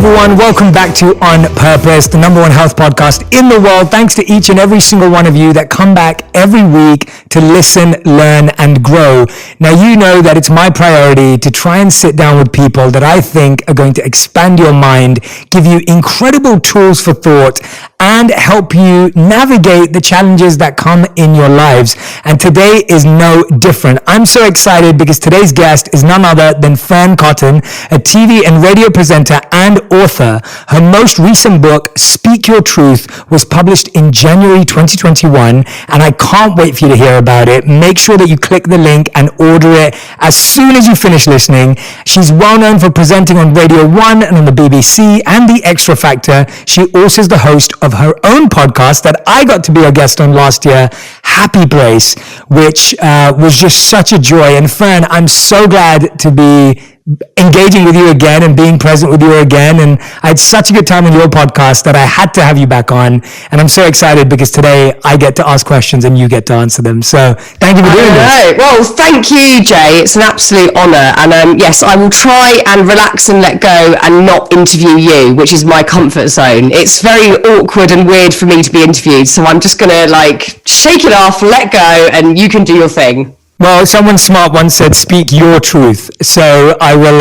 everyone, welcome back to On Purpose, the #1 health podcast in the world. Thanks to each and every single one of you that come back every week to listen, learn, and grow. Now, you know that it's my priority to try and sit down with people that I think are going to expand your mind, give you incredible tools for thought, and help you navigate the challenges that come in your lives. And today is no different. I'm so excited because today's guest is none other than Fearne, a TV and radio presenter and author. Her most recent book, Speak Your Truth, was published in January 2021, and I can't wait for you to hear about it. Make sure that you click the link and order it as soon as you finish listening. She's well known for presenting on Radio 1 and on the BBC and The Extra Factor. She also is the host of her own podcast that I got to be a guest on last year, Happy Place, which was just such a joy. And Fearne, I'm so glad to be engaging with you again and being present with you again, and I had such a good time on your podcast that I had to have you back on, and I'm so excited because today I get to ask questions and you get to answer them. So thank you for doing this. Well, thank you, Jay. It's an absolute honor, and yes, I will try and relax and let go and not interview you, which is my comfort zone. It's very awkward and weird for me to be interviewed, so I'm just gonna shake it off, let go, and you can do your thing. Well, someone smart once said, "Speak your truth." So I will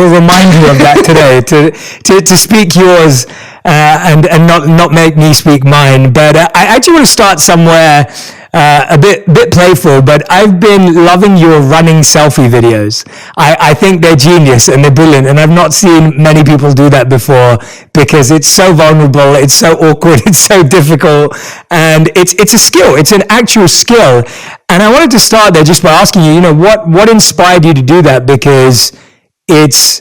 remind you of that today, to speak yours and not make me speak mine. But I actually want to start somewhere a bit playful. But I've been loving your running selfie videos. I think they're genius and they're brilliant, and I've not seen many people do that before because it's so vulnerable, it's so awkward, it's so difficult, and it's a skill. It's an actual skill. And I wanted to start there just by asking you, what inspired you to do that? Because it's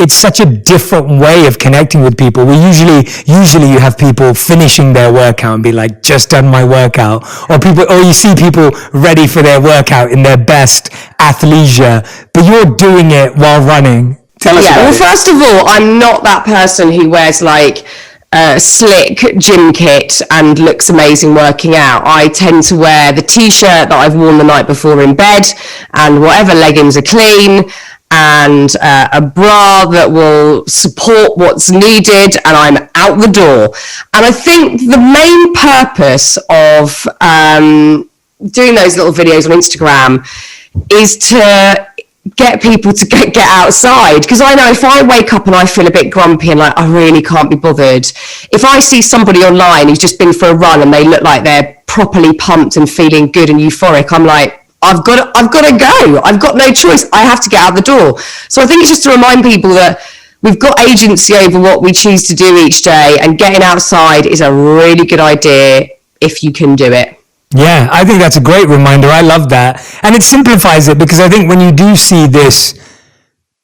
such a different way of connecting with people. We usually you have people finishing their workout and be like, just done my workout. Or you see people ready for their workout in their best athleisure, but you're doing it while running. Tell us about it. Well, first of all, I'm not that person who wears slick gym kit and looks amazing working out. I tend to wear the t-shirt that I've worn the night before in bed and whatever leggings are clean and a bra that will support what's needed, and I'm out the door. And I think the main purpose of doing those little videos on Instagram is to get people to get outside, because I know if I wake up and I feel a bit grumpy and I really can't be bothered, if I see somebody online who's just been for a run and they look like they're properly pumped and feeling good and euphoric, I'm like, I've got to go. I've got no choice. I have to get out the door. So I think it's just to remind people that we've got agency over what we choose to do each day, and getting outside is a really good idea if you can do it. Yeah, I think that's a great reminder. I love that. And it simplifies it, because I think when you do see this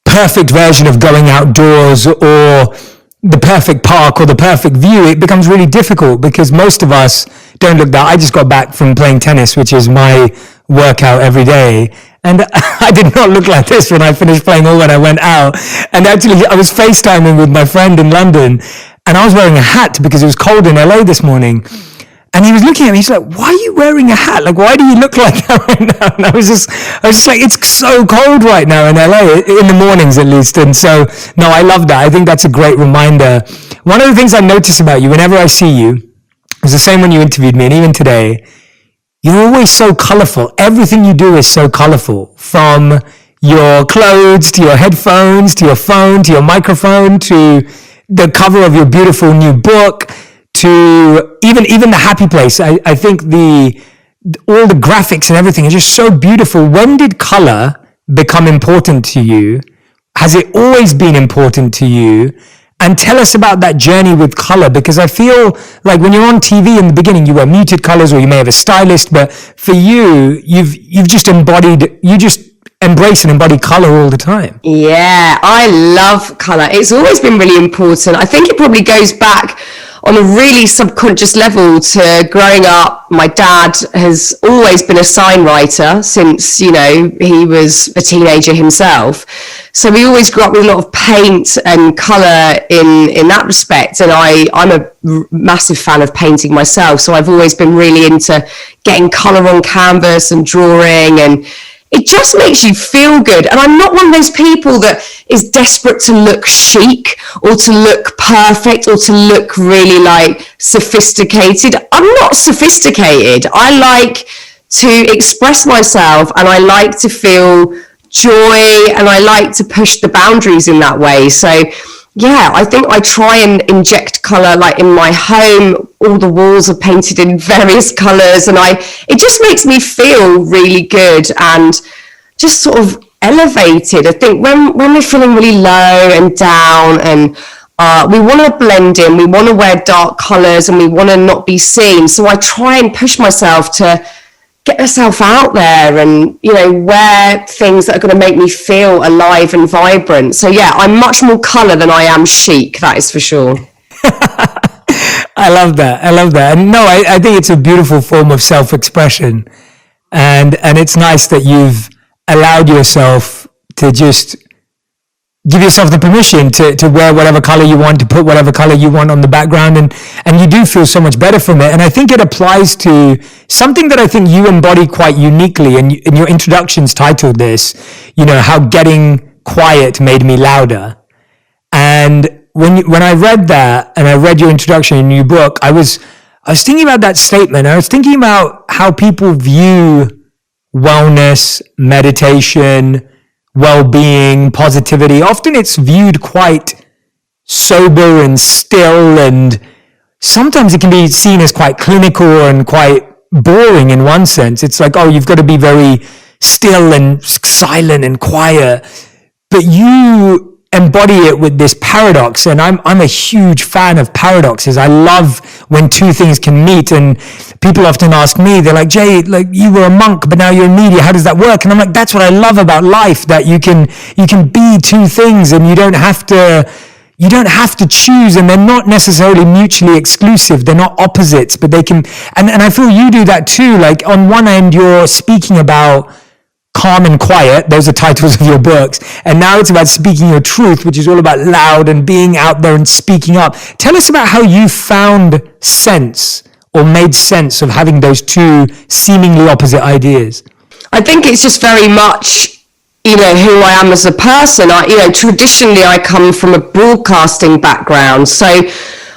perfect version of going outdoors or the perfect park or the perfect view, it becomes really difficult because most of us don't look that. I just got back from playing tennis, which is my workout every day. And I did not look like this when I finished playing or when I went out. And actually, I was FaceTiming with my friend in London, and I was wearing a hat because it was cold in LA this morning. And he was looking at me, he's like, "Why are you wearing a hat? Why do you look like that right now?" And I was just like, it's so cold right now in LA, in the mornings at least. And so, no, I love that. I think that's a great reminder. One of the things I notice about you whenever I see you, it was the same when you interviewed me, and even today, you're always so colorful. Everything you do is so colorful, from your clothes, to your headphones, to your phone, to your microphone, to the cover of your beautiful new book, to even the Happy Place. I think all the graphics and everything is just so beautiful. When did color become important to you? Has it always been important to you? And tell us about that journey with color, because I feel like when you're on TV in the beginning, you wear muted colors, or you may have a stylist, but for you, you've just embrace and embody color all the time. Yeah, I love color. It's always been really important. I think it probably goes back on a really subconscious level to growing up. My dad has always been a sign writer since, he was a teenager himself. So we always grew up with a lot of paint and colour in that respect. And I'm a massive fan of painting myself. So I've always been really into getting colour on canvas and drawing. And it just makes you feel good. And I'm not one of those people that is desperate to look chic or to look perfect or to look really like sophisticated. I'm not sophisticated. I like to express myself, and I like to feel joy, and I like to push the boundaries in that way. So yeah, I think I try and inject colour. Like in my home, all the walls are painted in various colours, and it just makes me feel really good and just sort of elevated. I think when we're feeling really low and down, and we want to blend in, we want to wear dark colours, and we want to not be seen. So I try and push myself to get myself out there and, you know, wear things that are going to make me feel alive and vibrant. So yeah, I'm much more colour than I am chic, that is for sure. I love that. And no, I think it's a beautiful form of self-expression. And it's nice that you've allowed yourself to just give yourself the permission to wear whatever color you want, to put whatever color you want on the background, and you do feel so much better from it. And I think it applies to something that I think you embody quite uniquely, and in your introductions titled this, you know, how getting quiet made me louder. And when I read that, and I read your introduction in your book, I was thinking about that statement. I was thinking about how people view wellness, meditation, well-being, positivity. Often it's viewed quite sober and still, and sometimes it can be seen as quite clinical and quite boring in one sense. It's like, oh, you've got to be very still and silent and quiet. But you embody it with this paradox, and I'm a huge fan of paradoxes. I love when two things can meet, and people often ask me, they're like, Jay, like, you were a monk but now you're in media, how does that work? And I'm like, that's what I love about life, that you can be two things, and you don't have to choose, and they're not necessarily mutually exclusive. They're not opposites, but they can, and I feel you do that too. Like on one end, you're speaking about calm and quiet. Those are titles of your books. And now it's about speaking your truth, which is all about loud and being out there and speaking up. Tell us about how you found sense or made sense of having those two seemingly opposite ideas. I think it's just very much, you know, who I am as a person. Traditionally I come from a broadcasting background, so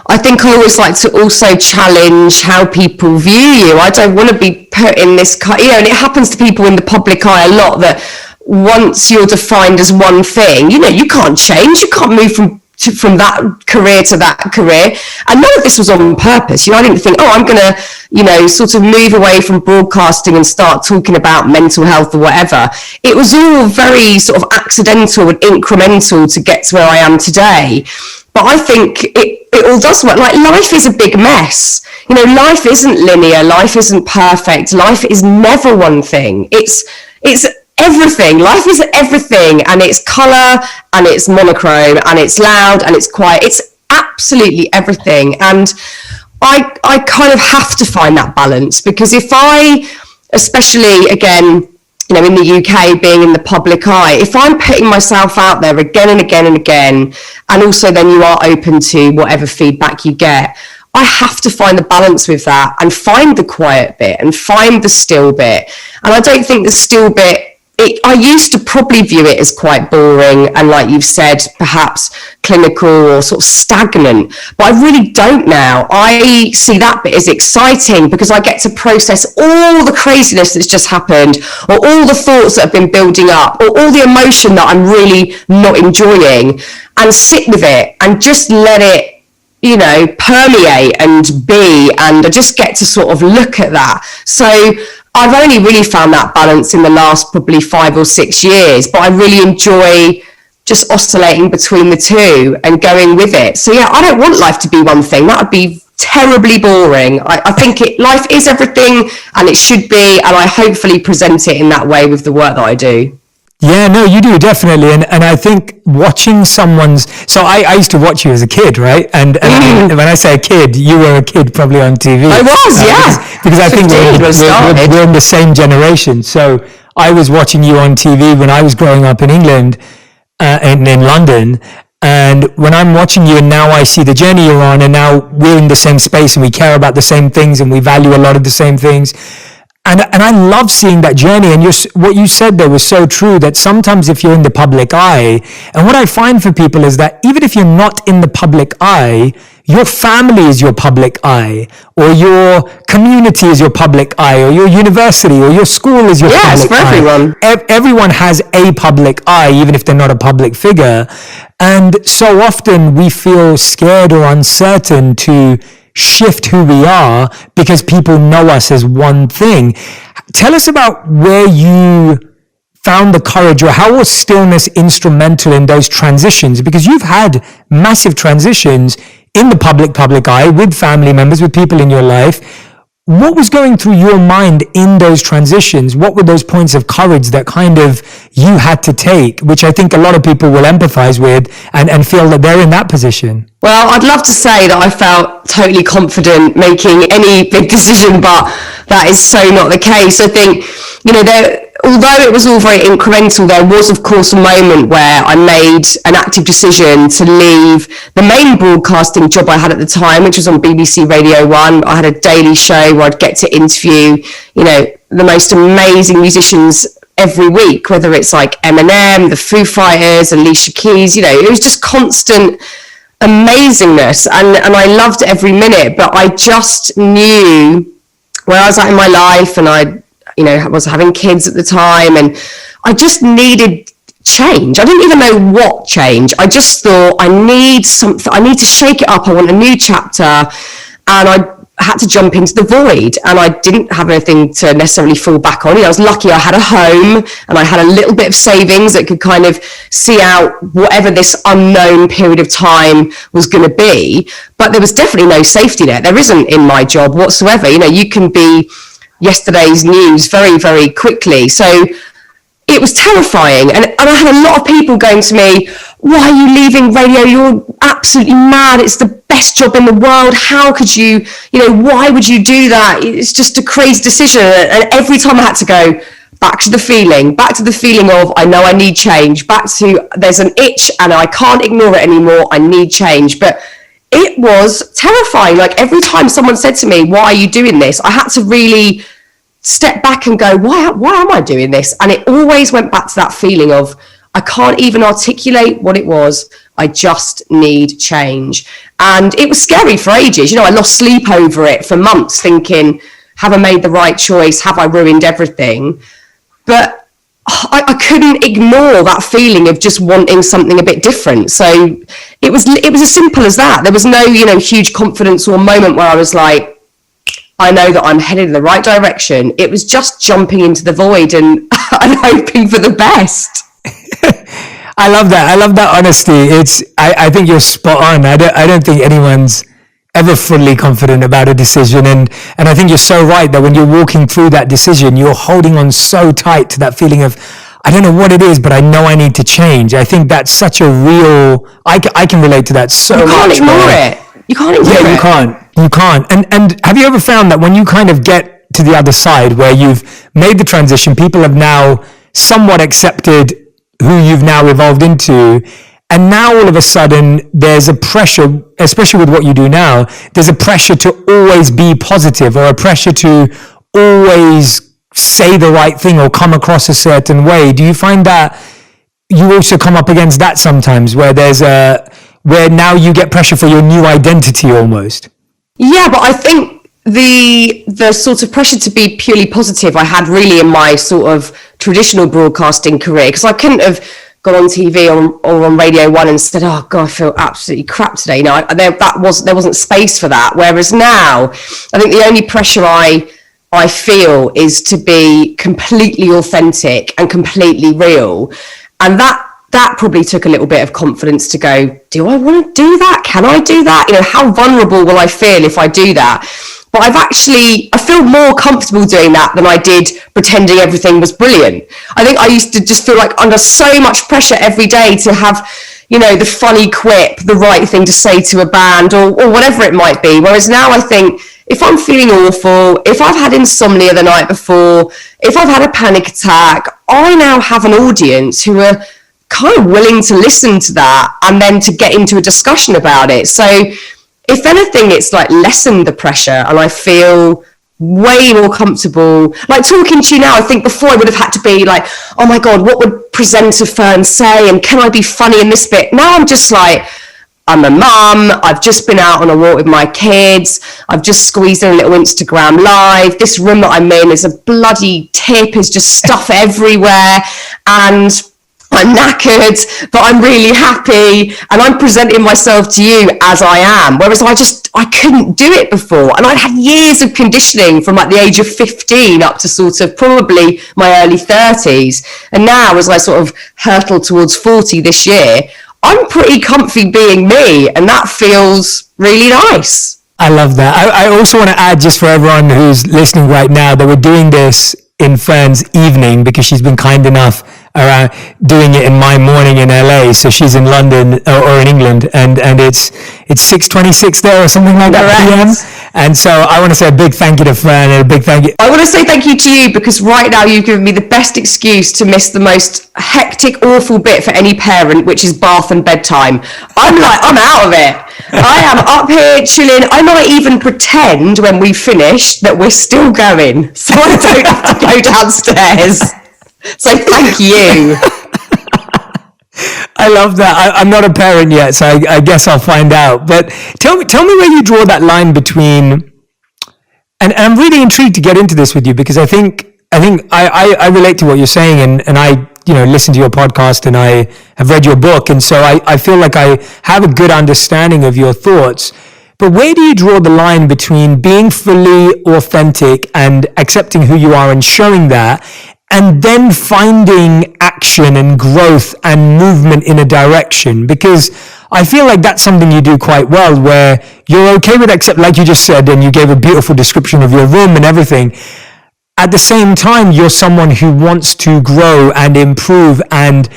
I think I always like to also challenge how people view you. I don't want to be put in this, and it happens to people in the public eye a lot, that once you're defined as one thing, you can't change, you can't move from that career to that career. And none of this was on purpose. I didn't think, I'm going to, sort of move away from broadcasting and start talking about mental health or whatever. It was all very sort of accidental and incremental to get to where I am today. But I think it all does work. Like, life is a big mess. Life isn't linear. Life isn't perfect. Life is never one thing. It's everything. Life is everything, and it's color, and it's monochrome, and it's loud, and it's quiet. It's absolutely everything. And I kind of have to find that balance, because if I, especially again, in the UK, being in the public eye, if I'm putting myself out there again and again and again, and also then you are open to whatever feedback you get, I have to find the balance with that, and find the quiet bit and find the still bit. And I don't think the still bit, I used to probably view it as quite boring and, like you've said, perhaps clinical or sort of stagnant, but I really don't now. I see that bit as exciting, because I get to process all the craziness that's just happened, or all the thoughts that have been building up, or all the emotion that I'm really not enjoying, and sit with it and just let it permeate and be, and I just get to sort of look at that. So I've only really found that balance in the last probably 5 or 6 years, but I really enjoy just oscillating between the two and going with it. So yeah, I don't want life to be one thing. That would be terribly boring. I think life is everything, and it should be, and I hopefully present it in that way with the work that I do. Yeah, no, you do, definitely. And I think watching so I used to watch you as a kid, right? And when I say a kid, you were a kid probably on TV. I was, yeah. Because I think we're in the same generation. So I was watching you on TV when I was growing up in England, and in London. And when I'm watching you, and now I see the journey you're on, and now we're in the same space, and we care about the same things, and we value a lot of the same things. And I love seeing that journey. And what you said there was so true, that sometimes if you're in the public eye, and what I find for people is that even if you're not in the public eye, your family is your public eye, or your community is your public eye, or your university or your school is your public eye. Everyone. Everyone has a public eye, even if they're not a public figure. And so often we feel scared or uncertain to shift who we are because people know us as one thing. Tell us about where you found the courage, or how was stillness instrumental in those transitions? Because you've had massive transitions in the public eye, with family members, with people in your life. What was going through your mind in those transitions? What were those points of courage that kind of you had to take, which I think a lot of people will empathize with and feel that they're in that position? Well, I'd love to say that I felt totally confident making any big decision, but that is so not the case. I think, although it was all very incremental, there was, of course, a moment where I made an active decision to leave the main broadcasting job I had at the time, which was on BBC Radio 1. I had a daily show where I'd get to interview, the most amazing musicians every week, whether it's like Eminem, the Foo Fighters, Alicia Keys, it was just constant amazingness. And I loved every minute, but I just knew where I was at in my life, and I was having kids at the time, and I just needed change. I didn't even know what change. I just thought, I need something. I need to shake it up. I want a new chapter. And I had to jump into the void, and I didn't have anything to necessarily fall back on. I was lucky I had a home, and I had a little bit of savings that could kind of see out whatever this unknown period of time was going to be. But there was definitely no safety net. There isn't in my job whatsoever. You can be yesterday's news very, very quickly. So it was terrifying. And I had a lot of people going to me, why are you leaving radio? You're absolutely mad. It's the best job in the world. How could you, why would you do that? It's just a crazy decision. And every time I had to go back to the feeling of, I know I need change, back to there's an itch and I can't ignore it anymore. I need change. But it was terrifying. Like every time someone said to me, why are you doing this? I had to really step back and go, why am I doing this? And it always went back to that feeling of, I can't even articulate what it was. I just need change. And it was scary for ages. I lost sleep over it for months, thinking, have I made the right choice? Have I ruined everything? But I couldn't ignore that feeling of just wanting something a bit different. So it was as simple as that. There was no, huge confidence or moment where I was like, I know that I'm headed in the right direction. It was just jumping into the void and hoping for the best. I love that. I love that honesty. I think you're spot on. I don't think anyone's ever fully confident about a decision. And I think you're so right that when you're walking through that decision, you're holding on so tight to that feeling of, I don't know what it is, but I know I need to change. I think that's such a real, I can relate to that so much. You can't ignore it. You can't ignore it. Yeah, you can't. And have you ever found that when you kind of get to the other side where you've made the transition, people have now somewhat accepted who you've now evolved into, and now all of a sudden there's a pressure, especially with what you do now, there's a pressure to always be positive, or a pressure to always say the right thing or come across a certain way. Do you find that you also come up against that sometimes, where where now you get pressure for your new identity almost? Yeah, but I think the sort of pressure to be purely positive I had really in my sort of traditional broadcasting career, because I couldn't have gone on TV or on Radio 1 and said, oh God, I feel absolutely crap today. There wasn't space for that. Whereas now, I think the only pressure I feel is to be completely authentic and completely real. And that probably took a little bit of confidence to go, do I want to do that? Can I do that? How vulnerable will I feel if I do that? But I feel more comfortable doing that than I did pretending everything was brilliant. I think I used to just feel like under so much pressure every day to have, the funny quip, the right thing to say to a band or whatever it might be. Whereas now I think if I'm feeling awful, if I've had insomnia the night before, if I've had a panic attack, I now have an audience who are kind of willing to listen to that and then to get into a discussion about it. So if anything, it's like lessened the pressure, and I feel way more comfortable. Like talking to you now, I think before I would have had to be like, oh my God, what would presenter Fearne say? And can I be funny in this bit? Now I'm just like, I'm a mum, I've just been out on a walk with my kids, I've just squeezed in a little Instagram live, this room that I'm in is a bloody tip, is just stuff everywhere, and I'm knackered, but I'm really happy, and I'm presenting myself to you as I am, whereas I couldn't do it before, and I'd had years of conditioning from like the age of 15 up to sort of probably my early 30s, and now as I sort of hurtle towards 40 this year, I'm pretty comfy being me, and that feels really nice. I love that. I also want to add, just for everyone who's listening right now, that we're doing this in Fearne's evening because she's been kind enough around doing it in my morning in LA. So she's in London or in England, and it's 6:26 there or something like that PM. And so I want to say a big thank you to Fearne, and a big thank you. I want to say thank you to you, because right now you've given me the best excuse to miss the most hectic, awful bit for any parent, which is bath and bedtime. I'm out of it. I am up here chilling. I might even pretend when we finish that we're still going, so I don't have to go downstairs. So thank you. I love that. I'm not a parent yet, so I guess I'll find out. But tell me where you draw that line between, and I'm really intrigued to get into this with you, because I think I relate to what you're saying, and I listen to your podcast, and I have read your book, and so I feel like I have a good understanding of your thoughts. But where do you draw the line between being fully authentic and accepting who you are and showing that, and then finding action and growth and movement in a direction? Because I feel like that's something you do quite well, where you're okay with accept, like you just said, and you gave a beautiful description of your room and everything. At the same time, you're someone who wants to grow and improve and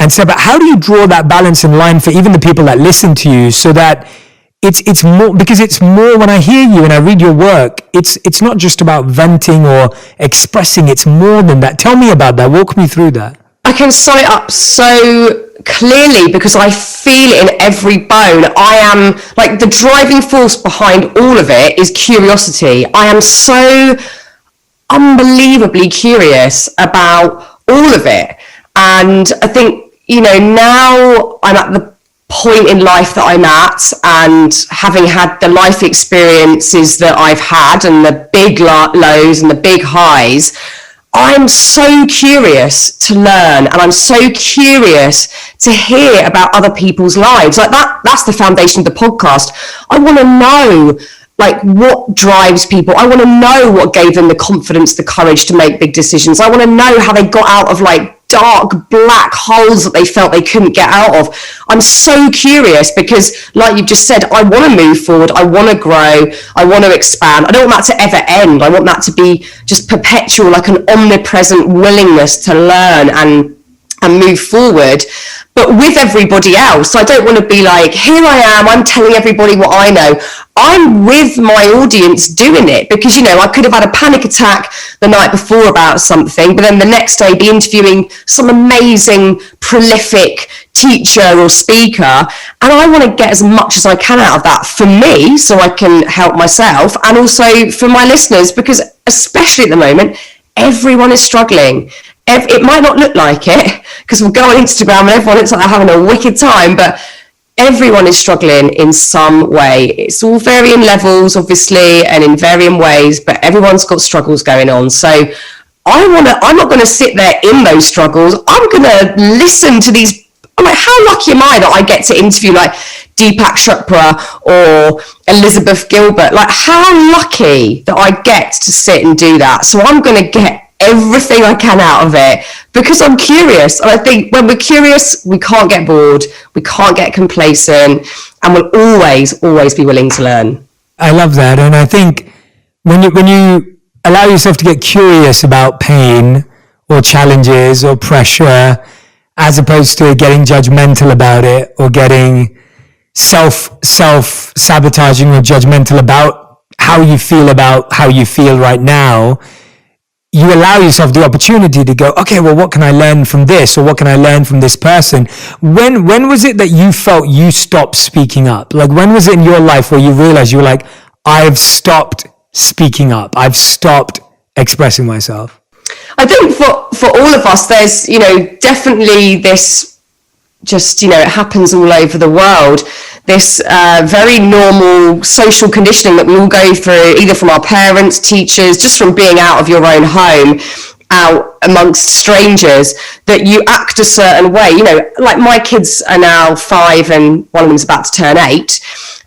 so, but how do you draw that balance in line for even the people that listen to you, so that it's more, because it's more, when I hear you and I read your work, it's not just about venting or expressing, it's more than that. Tell me about that. Walk me through that. I can sum it up so clearly because I feel it in every bone. I am, like, the driving force behind all of it is curiosity. I am so unbelievably curious about all of it. And I think, now I'm at the point in life that I'm at, and having had the life experiences that I've had, and the big lows and the big highs, I'm so curious to learn, and I'm so curious to hear about other people's lives. Like that's the foundation of the podcast. I want to know, like, what drives people. I want to know what gave them the confidence, the courage to make big decisions. I want to know how they got out of, like, dark black holes that they felt they couldn't get out of. I'm so curious because, like you've just said, I want to move forward, I want to grow, I want to expand. I don't want that to ever end. I want that to be just perpetual, like an omnipresent willingness to learn and move forward, but with everybody else. I don't want to be like, here I am, I'm telling everybody what I know. I'm with my audience doing it, because I could have had a panic attack the night before about something, but then the next day be interviewing some amazing prolific teacher or speaker, and I want to get as much as I can out of that for me so I can help myself, and also for my listeners, because especially at the moment everyone is struggling. It might not look like it because we'll go on Instagram and everyone looks like they're having a wicked time, but everyone is struggling in some way. It's all varying levels, obviously, and in varying ways, but everyone's got struggles going on. So I'm not going to sit there in those struggles. I'm going to listen to these. I'm like, how lucky am I that I get to interview like Deepak Chopra or Elizabeth Gilbert? Like, how lucky that I get to sit and do that. So I'm going to get everything I can out of it because I'm curious. And I think when we're curious, we can't get bored, we can't get complacent, and we'll always be willing to learn. I love that. And I think when you allow yourself to get curious about pain or challenges or pressure, as opposed to getting judgmental about it or getting self-sabotaging or judgmental about how you feel right now, you allow yourself the opportunity to go, okay, well, what can I learn from this? Or what can I learn from this person? When was it that you felt you stopped speaking up? Like, when was it in your life where you realized you were like, I've stopped speaking up. I've stopped expressing myself. I think for all of us, there's, definitely this, just, it happens all over the world. This very normal social conditioning that we all go through, either from our parents, teachers, just from being out of your own home, out amongst strangers, that you act a certain way. Like my kids are now 5 and one of them's about to turn 8.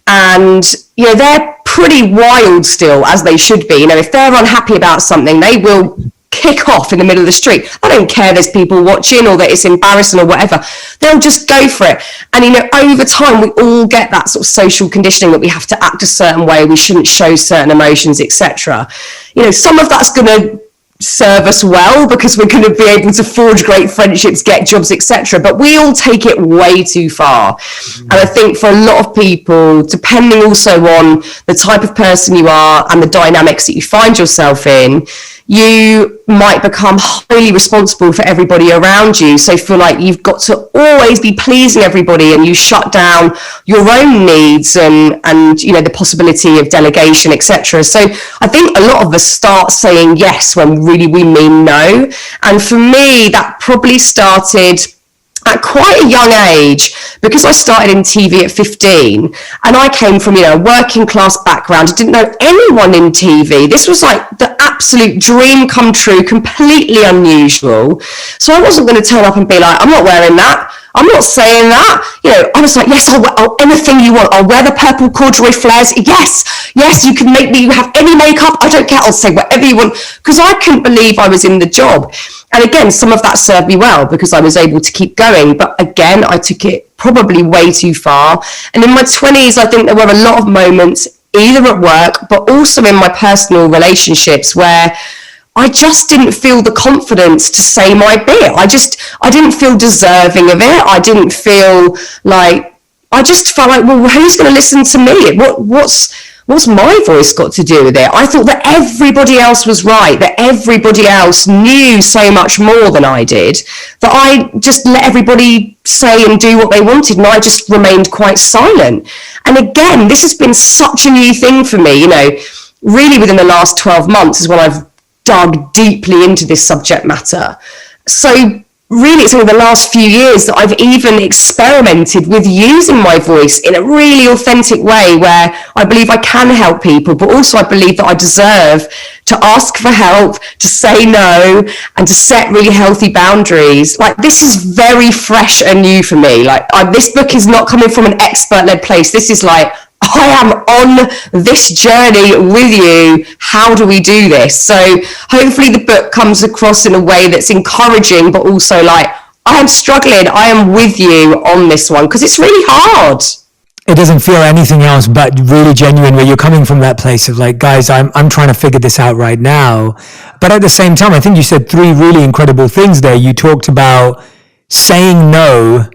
And, they're pretty wild still, as they should be. If they're unhappy about something, they will kick off in the middle of the street. I don't care there's people watching or that it's embarrassing or whatever. They'll just go for it. And, over time, we all get that sort of social conditioning that we have to act a certain way, we shouldn't show certain emotions, etc. Some of that's going to serve us well because we're going to be able to forge great friendships, get jobs, etc. But we all take it way too far. And I think for a lot of people, depending also on the type of person you are and the dynamics that you find yourself in, you might become highly responsible for everybody around you. So feel like you've got to always be pleasing everybody, and you shut down your own needs and the possibility of delegation, etc. So I think a lot of us start saying yes when really we mean no. And for me, that probably started at quite a young age, because I started in TV at 15 and I came from, a working class background. I didn't know anyone in TV. This was like the absolute dream come true, completely unusual. So I wasn't going to turn up and be like, I'm not wearing that. I'm not saying that. I was like, yes, I'll wear anything you want. I'll wear the purple corduroy flares. Yes, you can make me have any makeup. I don't care. I'll say whatever you want, because I couldn't believe I was in the job. And again, some of that served me well because I was able to keep going. But again, I took it probably way too far. And in my 20s, I think there were a lot of moments, either at work, but also in my personal relationships, where I just didn't feel the confidence to say my bit. I didn't feel deserving of it. I just felt like, well, who's going to listen to me? What's my voice got to do with it? I thought that everybody else was right, that everybody else knew so much more than I did, that I just let everybody say and do what they wanted, and I just remained quite silent. And again, this has been such a new thing for me, really within the last 12 months is when I've dug deeply into this subject matter. So really, it's only the last few years that I've even experimented with using my voice in a really authentic way, where I believe I can help people, but also I believe that I deserve to ask for help, to say no, and to set really healthy boundaries. Like, this is very fresh and new for me. This book is not coming from an expert-led place. This is like, I am on this journey with you. How do we do this? So hopefully the book comes across in a way that's encouraging, but also like, I am struggling. I am with you on this one, because it's really hard. It doesn't feel anything else but really genuine, where you're coming from that place of like, guys, I'm trying to figure this out right now. But at the same time, I think you said 3 really incredible things there. You talked about saying no,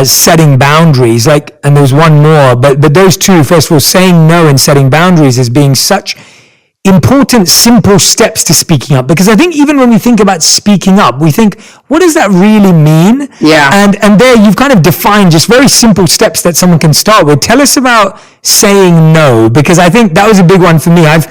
setting boundaries, and there was one more, but those 2, first of all, saying no and setting boundaries as being such important, simple steps to speaking up. Because I think even when we think about speaking up, we think, what does that really mean? Yeah. And there you've kind of defined just very simple steps that someone can start with. Tell us about saying no, because I think that was a big one for me. That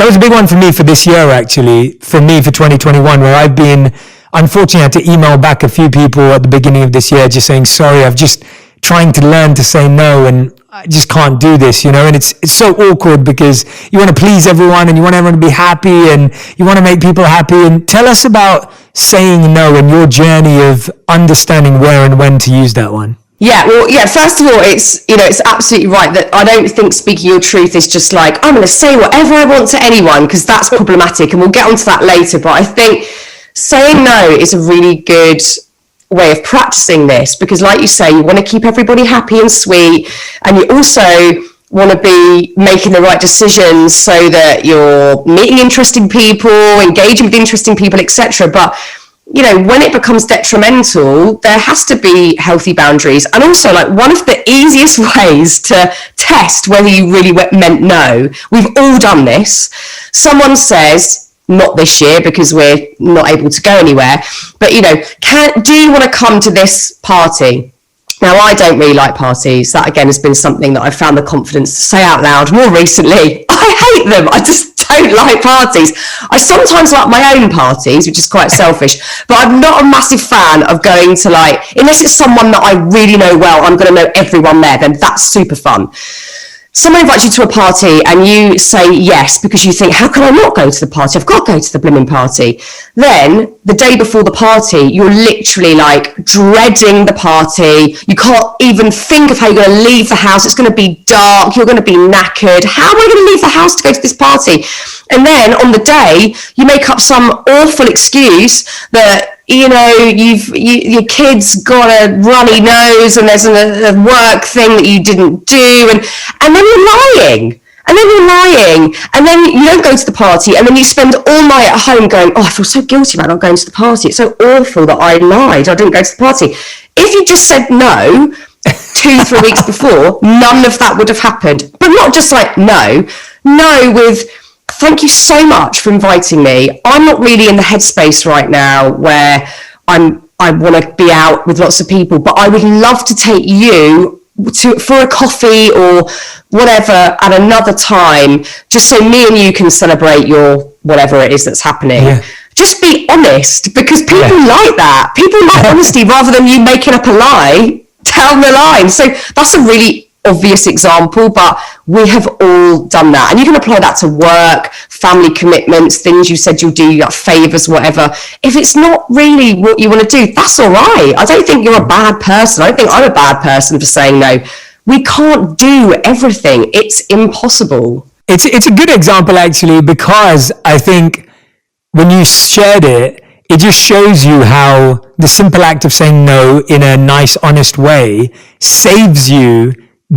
was a big one for me for this year, actually, for me for 2021, where I've been, unfortunately, I had to email back a few people at the beginning of this year just saying, sorry, I've just trying to learn to say no, and I just can't do this, and it's so awkward because you want to please everyone and you want everyone to be happy and you want to make people happy. And tell us about saying no and your journey of understanding where and when to use that one. Yeah, well, first of all, it's absolutely right that I don't think speaking your truth is just like, I'm going to say whatever I want to anyone, because that's problematic, and we'll get onto that later. But I think saying no is a really good way of practicing this, because like you say, you want to keep everybody happy and sweet, and you also want to be making the right decisions so that you're meeting interesting people, engaging with interesting people, etc. But when it becomes detrimental, there has to be healthy boundaries. And also, like, one of the easiest ways to test whether you really meant no, we've all done this. Someone says, not this year because we're not able to go anywhere, but do you want to come to this party? Now, I don't really like parties. That again has been something that I've found the confidence to say out loud more recently. I hate them. I just don't like parties. I sometimes like my own parties, which is quite selfish, but I'm not a massive fan of going to, like, unless it's someone that I really know well, I'm going to know everyone there, then that's super fun. Someone invites you to a party and you say yes because you think, how can I not go to the party? I've got to go to the blooming party. Then the day before the party, you're literally like dreading the party. You can't even think of how you're going to leave the house. It's going to be dark. You're going to be knackered. How am I going to leave the house to go to this party? And then on the day, you make up some awful excuse that, you know, your kid's got a runny nose and there's a work thing that you didn't do, and then you're lying. And then you don't go to the party, and then you spend all night at home going, oh, I feel so guilty about not going to the party. It's so awful that I lied. I didn't go to the party. If you just said no 2-3 weeks before, none of that would have happened. But not just like no with, thank you so much for inviting me. I'm not really in the headspace right now where I want to be out with lots of people, but I would love to take you for a coffee or whatever at another time, just so me and you can celebrate your whatever it is that's happening. Yeah. Just be honest, because people like that. People like honesty rather than you making up a lie down the line. So that's a really obvious example, but we have all done that, and you can apply that to work, family commitments, things you said you'll do, like favors, whatever. If it's not really what you want to do, that's all right. I don't think you're a bad person. I don't think I'm a bad person for saying no. We can't do everything. It's impossible. It's a good example, actually, because I think when you shared it, it just shows you how the simple act of saying no in a nice, honest way saves you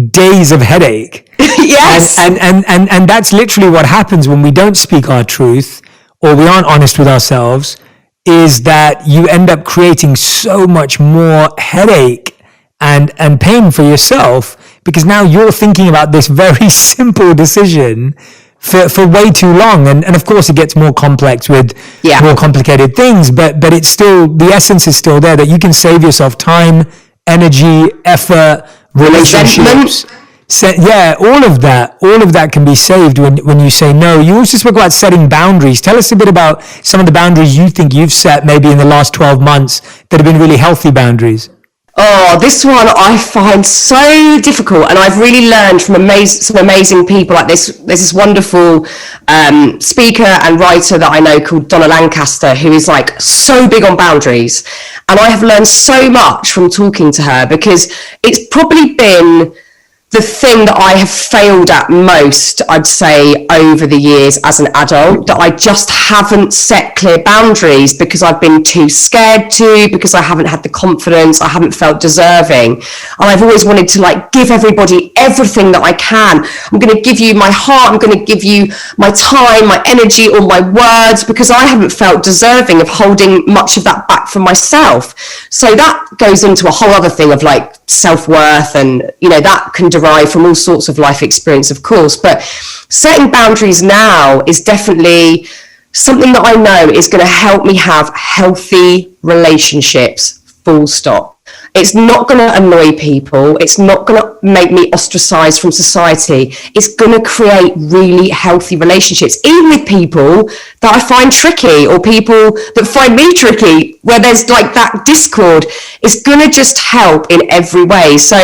days of headache. Yes. And that's literally what happens when we don't speak our truth or we aren't honest with ourselves, is that you end up creating so much more headache and pain for yourself, because now you're thinking about this very simple decision for way too long. And of course it gets more complex with more complicated things, but it's still, the essence is still there, that you can save yourself time, energy, effort, relationships. All of that can be saved when you say no. You also spoke about setting boundaries. Tell us a bit about some of the boundaries you think you've set maybe in the last 12 months that have been really healthy boundaries. Oh, this one I find so difficult, and I've really learned from some amazing people like this. There's this wonderful speaker and writer that I know called Donna Lancaster, who is like so big on boundaries, and I have learned so much from talking to her, because it's probably been the thing that I have failed at most, I'd say, over the years as an adult, that I just haven't set clear boundaries because I've been too scared to, because I haven't had the confidence, I haven't felt deserving. And I've always wanted to like give everybody everything that I can. I'm going to give you my heart, I'm going to give you my time, my energy, or my words, because I haven't felt deserving of holding much of that back for myself. So that goes into a whole other thing of like self-worth, and you know, that can derive from all sorts of life experience, of course, but setting boundaries now is definitely something that I know is going to help me have healthy relationships, full stop. It's not going to annoy people. It's not going to make me ostracized from society. It's going to create really healthy relationships, even with people that I find tricky, or people that find me tricky, where there's like that discord. It's going to just help in every way. So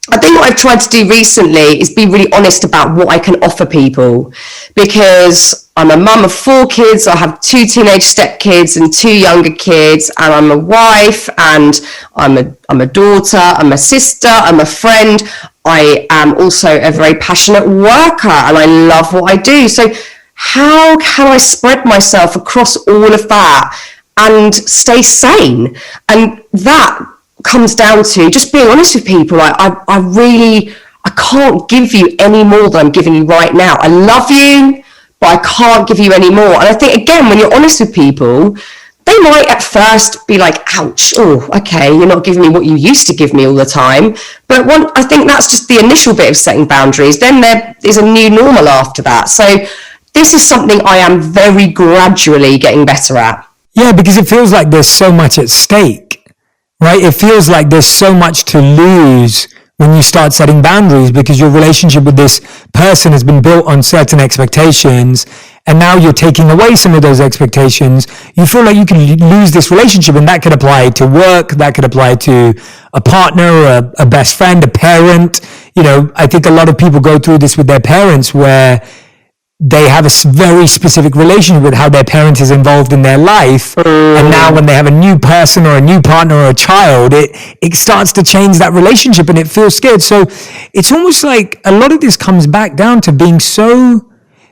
I think what I've tried to do recently is be really honest about what I can offer people, because I'm a mum of 4 kids. I have 2 teenage stepkids and 2 younger kids, and I'm a wife, and I'm a daughter, I'm a sister, I'm a friend. I am also a very passionate worker, and I love what I do. So how can I spread myself across all of that and stay sane? And that comes down to just being honest with people. Like I can't give you any more than I'm giving you right now. I love you, but I can't give you any more. And I think, again, when you're honest with people, they might at first be like, ouch, oh, okay, you're not giving me what you used to give me all the time. But I think that's just the initial bit of setting boundaries. Then there is a new normal after that. So this is something I am very gradually getting better at. Yeah, because it feels like there's so much at stake, right? It feels like there's so much to lose when you start setting boundaries, because your relationship with this person has been built on certain expectations, and now you're taking away some of those expectations. You feel like you can lose this relationship, and that could apply to work, that could apply to a partner, a best friend, a parent. You know, I think a lot of people go through this with their parents, where they have a very specific relationship with how their parent is involved in their life. And now when they have a new person or a new partner or a child, it starts to change that relationship, and it feels scared. So it's almost like a lot of this comes back down to being so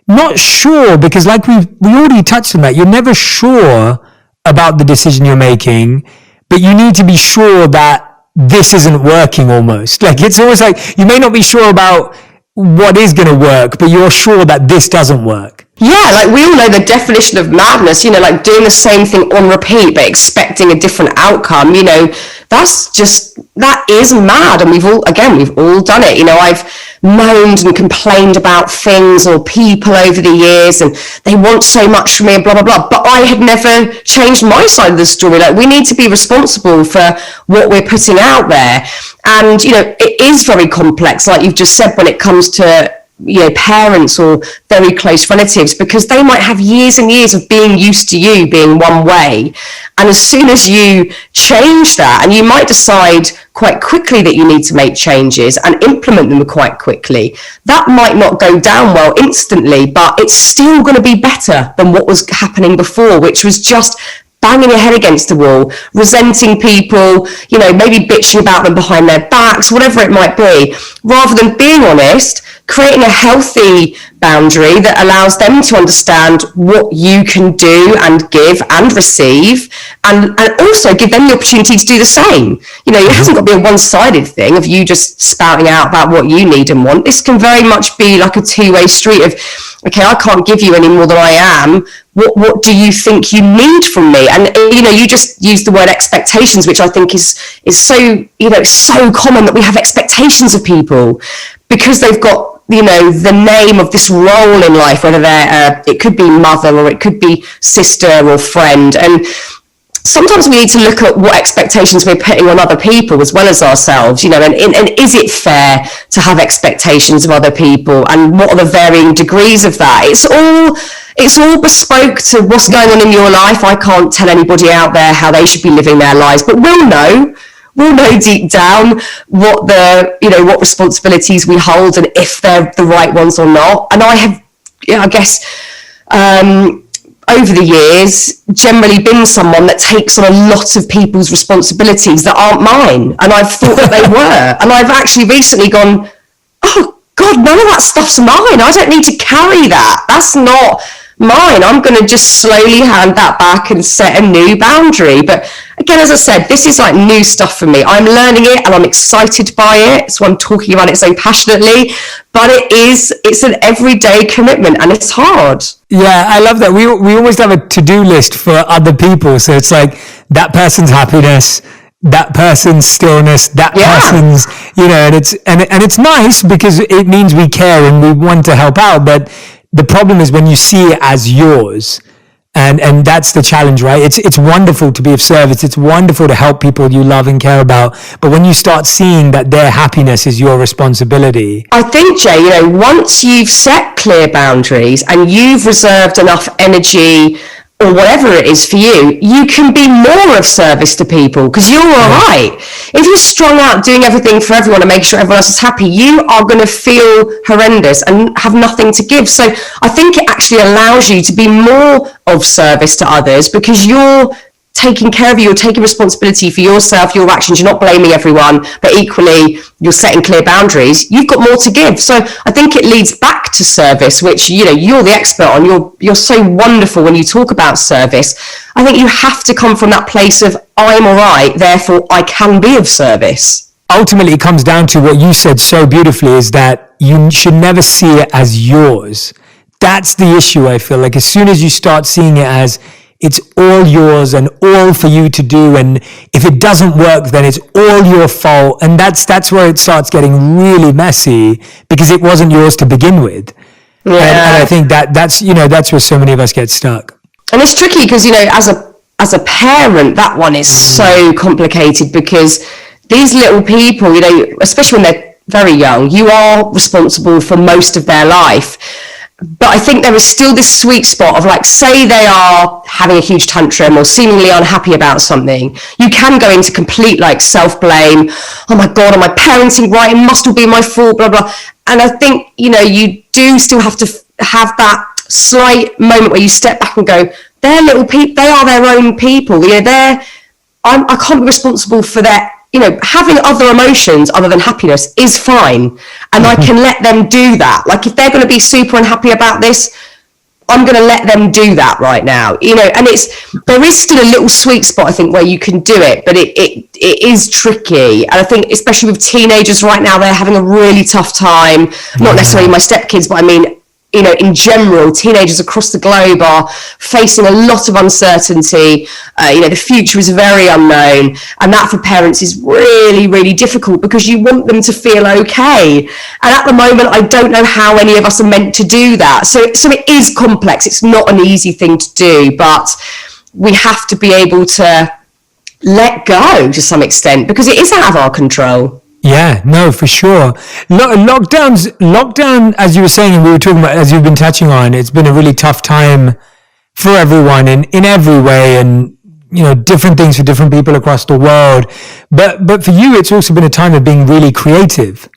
not sure, because like we already touched on that, you're never sure about the decision you're making, but you need to be sure that this isn't working almost. Like it's almost like you may not be sure about what is going to work, but you're sure that this doesn't work. Yeah, like we all know the definition of madness, you know, like doing the same thing on repeat but expecting a different outcome. You know, that is mad. And we've all done it. You know, I've moaned and complained about things or people over the years, and they want so much from me and blah, blah, blah. But I had never changed my side of the story. Like, we need to be responsible for what we're putting out there. And, you know, it is very complex, like you've just said, when it comes to, you know, parents or very close relatives, because they might have years and years of being used to you being one way. And as soon as you change that, and you might decide quite quickly that you need to make changes and implement them quite quickly, that might not go down well instantly, but it's still going to be better than what was happening before, which was just banging your head against the wall, resenting people, you know, maybe bitching about them behind their backs, whatever it might be, rather than being honest, creating a healthy boundary that allows them to understand what you can do and give and receive, and also give them the opportunity to do the same. You know, it hasn't got to be a one-sided thing of you just spouting out about what you need and want. This can very much be like a two-way street of, okay, I can't give you any more than I am. What do you think you need from me? And, you know, you just use the word expectations, which I think is so, you know, so common that we have expectations of people because they've got, you know, the name of this role in life, whether they're, it could be mother or it could be sister or friend. And sometimes we need to look at what expectations we're putting on other people as well as ourselves, you know, and is it fair to have expectations of other people, and what are the varying degrees of that? It's all bespoke to what's going on in your life. I can't tell anybody out there how they should be living their lives, but we'll know deep down what responsibilities we hold and if they're the right ones or not. And I have, I guess, over the years, generally been someone that takes on a lot of people's responsibilities that aren't mine. And I've thought that they were. And I've actually recently gone, oh God, none of that stuff's mine. I don't need to carry that. That's not mine. I'm going to just slowly hand that back and set a new boundary. But again, as I said, this is like new stuff for me. I'm learning it and I'm excited by it. So I'm talking about it so passionately, but it's an everyday commitment and it's hard. Yeah, I love that. We almost have a to-do list for other people. So it's like that person's happiness, that person's stillness, that person's, you know, and it's nice because it means we care and we want to help out. But the problem is when you see it as yours, and that's the challenge, right? It's wonderful to be of service. It's wonderful to help people you love and care about. But when you start seeing that their happiness is your responsibility. I think, Jay, you know, once you've set clear boundaries and you've reserved enough energy or whatever it is for you, you can be more of service to people because you're all right. If you're strung out doing everything for everyone and make sure everyone else is happy, you are going to feel horrendous and have nothing to give. So I think it actually allows you to be more of service to others because you're taking care of you, you're taking responsibility for yourself, your actions, you're not blaming everyone, but equally you're setting clear boundaries, you've got more to give. So I think it leads back to service, which, you know, you're the expert on. You're so wonderful when you talk about service. I think you have to come from that place of I'm all right, therefore I can be of service. Ultimately, it comes down to what you said so beautifully, is that you should never see it as yours. That's the issue, I feel like. As soon as you start seeing it as it's all yours and all for you to do, and if it doesn't work, then it's all your fault. And that's where it starts getting really messy because it wasn't yours to begin with. Yeah. And I think that's where so many of us get stuck. And it's tricky because, you know, as a parent, that one is so complicated because these little people, you know, especially when they're very young, you are responsible for most of their life. But I think there is still this sweet spot of like, say they are having a huge tantrum or seemingly unhappy about something, you can go into complete like self-blame. Oh my God, am I parenting right? It must all be my fault, blah, blah. And I think, you know, you do still have to have that slight moment where you step back and go, they're little people, they are their own people. You know, I can't be responsible for their, you know, having other emotions other than happiness is fine. And I can let them do that. Like if they're going to be super unhappy about this, I'm going to let them do that right now, you know. And there is still a little sweet spot, I think, where you can do it, but it is tricky. And I think especially with teenagers right now, they're having a really tough time. Not necessarily my stepkids, but I mean, you know, in general, teenagers across the globe are facing a lot of uncertainty. You know, the future is very unknown, and that for parents is really, really difficult because you want them to feel okay. And at the moment, I don't know how any of us are meant to do that. So it is complex. It's not an easy thing to do, but we have to be able to let go to some extent because it is out of our control. Yeah, no, for sure. Lockdown, as you were saying, and we were talking about, as you've been touching on, it's been a really tough time for everyone in every way, and, you know, different things for different people across the world. But for you, it's also been a time of being really creative.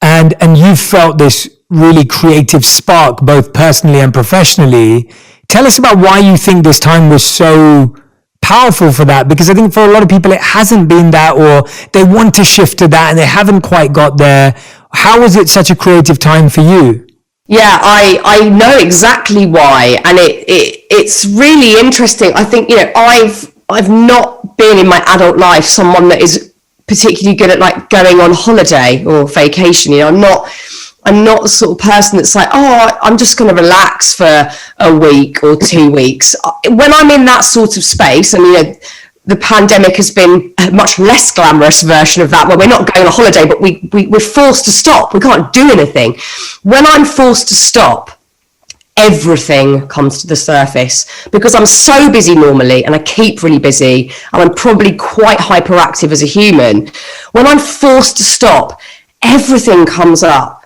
And you've felt this really creative spark, both personally and professionally. Tell us about why you think this time was so powerful for that, because I think for a lot of people it hasn't been that, or they want to shift to that and they haven't quite got there. How was it such a creative time for you? Yeah, I know exactly why, and it's really interesting. I think, you know, I've not been in my adult life someone that is particularly good at like going on holiday or vacation. You know, I'm not the sort of person that's like, oh, I'm just going to relax for a week or 2 weeks. When I'm in that sort of space, and, you know, the pandemic has been a much less glamorous version of that, where we're not going on holiday, but we're forced to stop. We can't do anything. When I'm forced to stop, everything comes to the surface because I'm so busy normally, and I keep really busy, and I'm probably quite hyperactive as a human. When I'm forced to stop, everything comes up.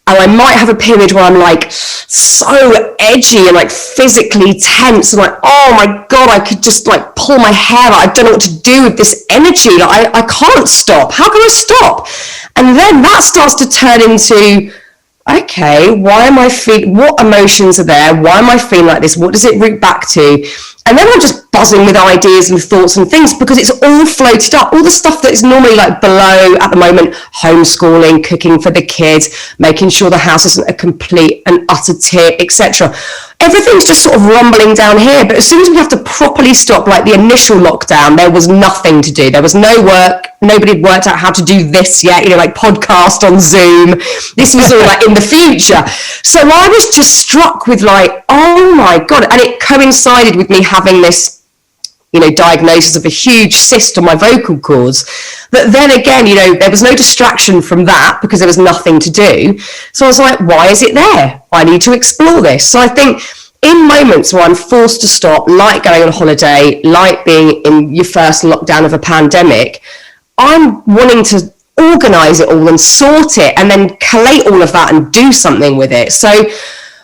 And I might have a period where I'm like so edgy and like physically tense and like, oh my God, I could just like pull my hair out. I don't know what to do with this energy. Like I can't stop. How can I stop? And then that starts to turn into, okay, why am I feeling, what emotions are there? Why am I feeling like this? What does it root back to? And then I'm just buzzing with ideas and thoughts and things because it's all floated up. All the stuff that is normally like below at the moment, homeschooling, cooking for the kids, making sure the house isn't a complete and utter tip, etc. Everything's just sort of rumbling down here. But as soon as we have to properly stop, like the initial lockdown, there was nothing to do. There was no work. Nobody had worked out how to do this yet, you know, like podcast on Zoom. This was all like in the future. So I was just struck with like, oh my God. And it coincided with me having this, you know, diagnosis of a huge cyst on my vocal cords. But then again, you know, there was no distraction from that because there was nothing to do. So I was like, why is it there? I need to explore this. So I think in moments where I'm forced to stop, like going on holiday, like being in your first lockdown of a pandemic, I'm wanting to organize it all and sort it and then collate all of that and do something with it. So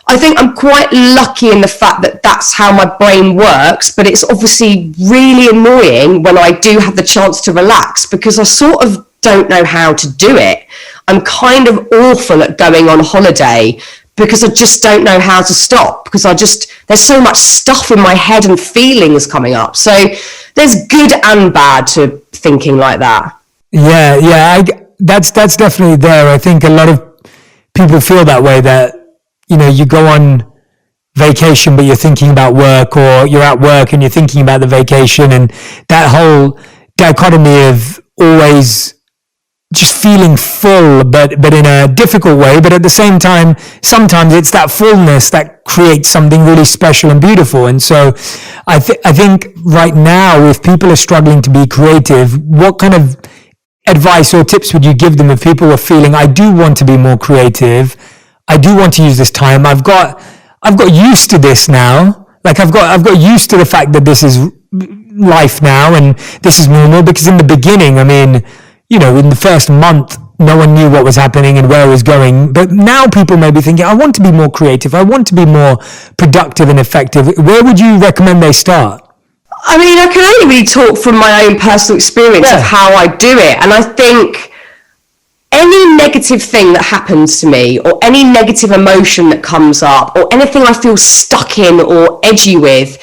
I think I'm quite lucky in the fact that that's how my brain works, but it's obviously really annoying when I do have the chance to relax because I sort of don't know how to do it. I'm kind of awful at going on holiday because I just don't know how to stop because there's so much stuff in my head and feelings coming up. So there's good and bad to thinking like that. Yeah, that's definitely there. I think a lot of people feel that way, that, you know, you go on vacation, but you're thinking about work, or you're at work and you're thinking about the vacation, and that whole dichotomy of always just feeling full, but in a difficult way. But at the same time, sometimes it's that fullness that creates something really special and beautiful. And so I think right now, if people are struggling to be creative, what kind of advice or tips would you give them if people were feeling, I do want to be more creative, I do want to use this time, I've got used to this now, like I've got used to the fact that this is life now and this is normal? Because in the beginning, I mean, you know, in the first month no one knew what was happening and where it was going. But now people may be thinking, I want to be more creative. I want to be more productive and effective. Where would you recommend they start? I mean, I can only really talk from my own personal experience of how I do it. And I think any negative thing that happens to me, or any negative emotion that comes up, or anything I feel stuck in or edgy with,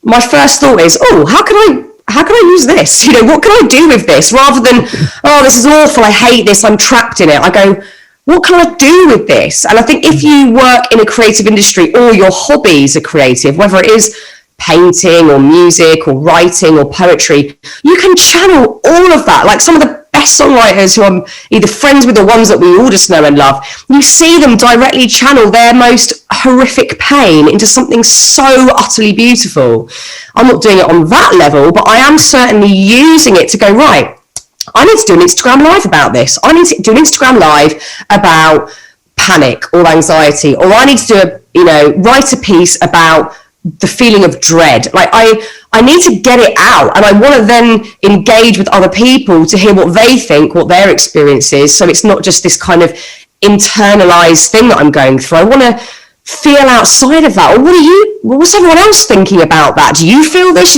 my first thought is, oh, how can I use this? You know, what can I do with this? Rather than, oh, this is awful, I hate this, I'm trapped in it. I go, what can I do with this? And I think if you work in a creative industry, or your hobbies are creative, whether it is painting or music or writing or poetry, you can channel all of that. Like some of the best songwriters who I'm either friends with or ones that we all just know and love, you see them directly channel their most horrific pain into something so utterly beautiful. I'm not doing it on that level, but I am certainly using it to go, right, I need to do an Instagram live about this. I need to do an Instagram live about panic or anxiety, or I need to do write a piece about the feeling of dread. Like I need to get it out, and I want to then engage with other people to hear what they think, what their experience is, so it's not just this kind of internalized thing that I'm going through. I want to feel outside of that. Or what's everyone else thinking about that? Do you feel this?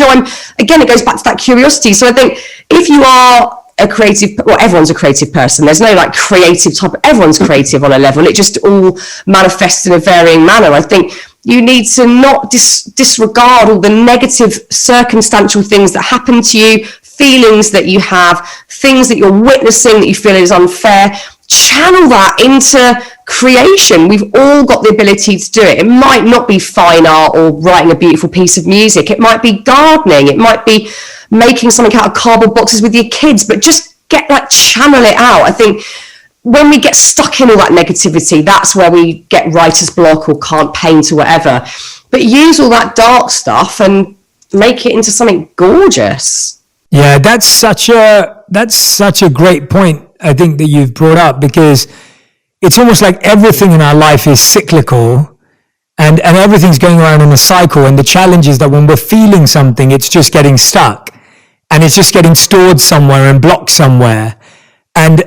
Again, it goes back to that curiosity. So I think if you are a creative, well, everyone's a creative person. There's no like creative type. Everyone's creative on a level. It just all manifests in a varying manner. I think you need to not disregard all the negative circumstantial things that happen to you, feelings that you have, things that you're witnessing that you feel is unfair. Channel that into creation. We've all got the ability to do it. It might not be fine art or writing a beautiful piece of music. It might be gardening. It might be making something out of cardboard boxes with your kids, but just channel it out. I think when we get stuck in all that negativity, that's where we get writer's block or can't paint or whatever. But use all that dark stuff and make it into something gorgeous. Yeah, that's such a great point, I think, that you've brought up, because it's almost like everything in our life is cyclical, and everything's going around in a cycle. And the challenge is that when we're feeling something, it's just getting stuck, and it's just getting stored somewhere and blocked somewhere. And